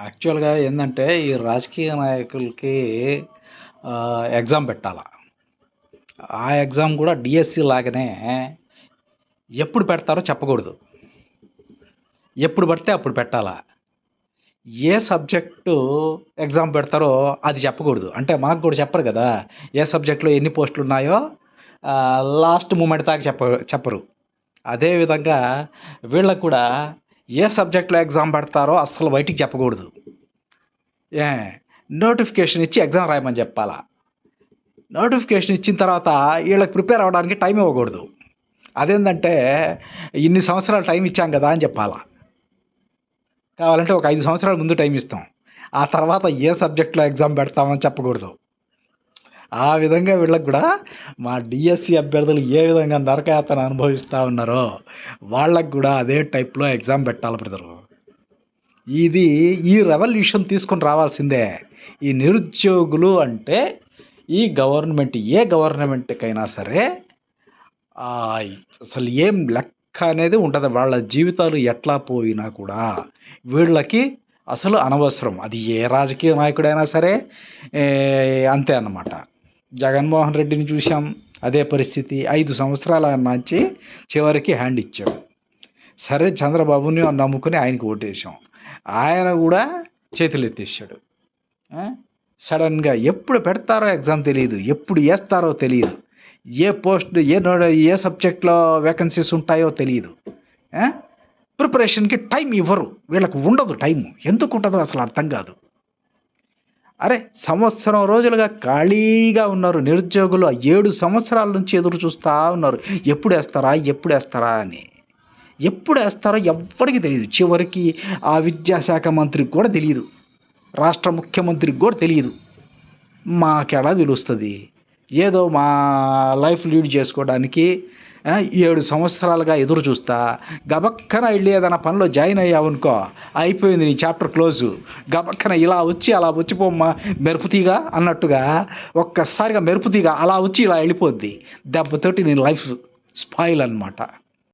యాక్చువల్‌గా ఏందంటే, ఈ రాజకీయ నాయకులకి ఎగ్జామ్ పెట్టాల. ఆ ఎగ్జామ్ గూడా డీఎస్సీ లాగానే ఎప్పుడు పెడతారో చెప్పకూడదు. ఎప్పుడు పడితే అప్పుడు పెట్టాలా. ఏ సబ్జెక్టు ఎగ్జామ్ పెడతారో అది చెప్పకూడదు. అంటే మాకు గూడా చెప్పరు గదా! ఏ సబ్జెక్ట్‌లో ఎన్ని పోస్టులున్నాయో లాస్ట్ మూమెంట్ దాకా చెప్పరు. అదే విధంగా వీళ్ళకి కూడా ఏ సబ్జెక్ట్‌లో ఎగ్జామ్ పెడతారో అస్సలు బయటికి చెప్పకూడదు. ఏ నోటిఫికేషన్ ఇచ్చి ఎగ్జామ్ రాయమని చెప్పాలా. నోటిఫికేషన్ ఇచ్చిన తర్వాత వీళ్ళకి ప్రిపేర్ అవ్వడానికి టైం ఇవ్వకూడదు. అదేందంటే, ఇన్ని సంవత్సరాలు టైం ఇచ్చాం కదా అని చెప్పాలా. కావాలంటే ఒక 5 సంవత్సరాల ముందు టైం ఇస్తాం. ఆ తర్వాత ఏ సబ్జెక్ట్‌లో ఎగ్జామ్ పెడతామని చెప్పకూడదు. ఆ విధంగా వీళ్ళకి కూడా మా డీఎస్సీ అభ్యర్థులు ఏ విధంగా నరకయాతన అనుభవిస్తూ ఉన్నారో వాళ్ళకి కూడా అదే టైప్‌లో ఎగ్జామ్ పెట్టాలి బ్రదరు. ఇది ఈ రెవల్యూషన్ తీసుకొని రావాల్సిందే. ఈ నిరుద్యోగులు అంటే ఈ గవర్నమెంట్ ఏ గవర్నమెంట్‌కైనా సరే అసలు ఏం లెక్క అనేది ఉండదు. వాళ్ళ జీవితాలు ఎట్లా పోయినా కూడా వీళ్ళకి అసలు అనవసరం. అది ఏ రాజకీయ నాయకుడైనా సరే అంతే అన్నమాట. జగన్మోహన్ రెడ్డిని చూసాం, అదే పరిస్థితి. 5 సంవత్సరాల నుంచి చివరికి హ్యాండ్ ఇచ్చాడు. సరే చంద్రబాబుని నమ్ముకుని ఆయనకి ఓటేసాం. ఆయన కూడా చేతులు ఎత్తేసాడు. సడన్గా ఎప్పుడు పెడతారో ఎగ్జామ్ తెలియదు, ఎప్పుడు వేస్తారో తెలియదు, ఏ పోస్ట్ ఏ సబ్జెక్ట్లో వేకెన్సీస్ ఉంటాయో తెలియదు. ప్రిపరేషన్కి టైం ఇవ్వరు. వీళ్ళకి ఉండదు టైము. ఎందుకు ఉంటుందో అసలు అర్థం కాదు. అరే సంవత్సరం రోజులుగా ఖాళీగా ఉన్నారు నిరుద్యోగులు. 7 సంవత్సరాల నుంచి ఎదురు చూస్తూ ఉన్నారు, ఎప్పుడు వేస్తారా అని. ఎప్పుడు వేస్తారో ఎవ్వరికి తెలియదు. చివరికి ఆ విద్యాశాఖ మంత్రికి కూడా తెలియదు, రాష్ట్ర ముఖ్యమంత్రికి కూడా తెలియదు. మాకెలా తెలుస్తుంది? ఏదో మా లైఫ్ లీడ్ చేసుకోవడానికి 7 సంవత్సరాలుగా ఎదురు చూస్తా, గబక్కన వెళ్ళి ఏదైనా పనిలో జాయిన్ అయ్యావనుకో, అయిపోయింది నీ చాప్టర్ క్లోజు. గబక్కన ఇలా వచ్చి అలా వచ్చిపోమ్మా మెరుపుతీగ అన్నట్టుగా ఒక్కసారిగా మెరుపుతీగ అలా వచ్చి ఇలా వెళ్ళిపోద్ది. దెబ్బతోటి నీ లైఫ్ స్పాయిల్ అనమాట.